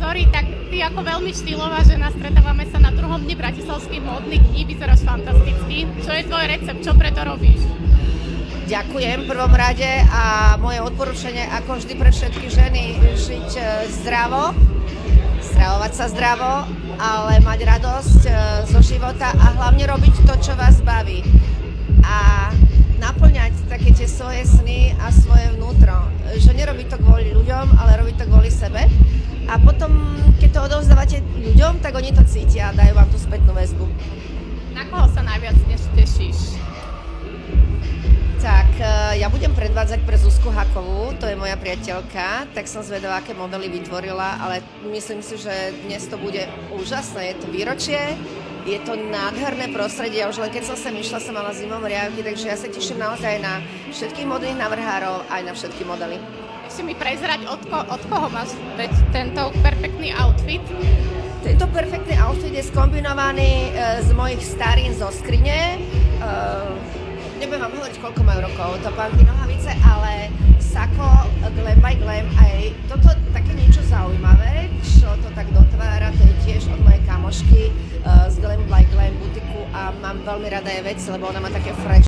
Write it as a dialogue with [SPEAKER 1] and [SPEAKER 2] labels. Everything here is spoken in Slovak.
[SPEAKER 1] story, tak ty ako veľmi štýlová žena, stretávame sa na druhom dni Bratislavských módnych dní, vyzeráš fantasticky. Čo je tvoj recept, čo preto robíš?
[SPEAKER 2] Ďakujem v prvom rade a moje odporúčanie, ako vždy pre všetky ženy, žiť zdravo, stravovať sa zdravo, ale mať radosť zo života a hlavne robiť to, čo vás baví. A naplňať také tie svoje sny a svoje vnútro. Že nerobiť to kvôli ľuďom, ale robiť to kvôli sebe. A potom, keď to odovzdávate ľuďom, tak oni to cítia a dajú vám tú spätnú väzbu.
[SPEAKER 1] Na koho sa najviac dnes tešíš?
[SPEAKER 2] Tak, ja budem predvádzať pre Zuzku Hakovú, to je moja priateľka, tak som zvedavá, aké modely vytvorila, ale myslím si, že dnes to bude úžasné. Je to výročie, je to nádherné prostredie, už len keď som sem išla, som mala zimom riavky, takže ja sa teším naozaj na všetkých modných navrhárov, aj na všetky modely.
[SPEAKER 1] Ešte mi prezrať, od koho máš tento perfektný outfit?
[SPEAKER 2] Tento perfektný outfit je skombinovaný z mojich starín zo skrine. Nebudem vám hovoriť, koľko majú rokov, to panty nohavice, ale sako, Glam by Glam, aj toto také niečo zaujímavé, čo to tak dotvára, to je tiež od mojej kamošky z Glam by Glam butiku a mám veľmi rada jej veci, lebo ona má také fresh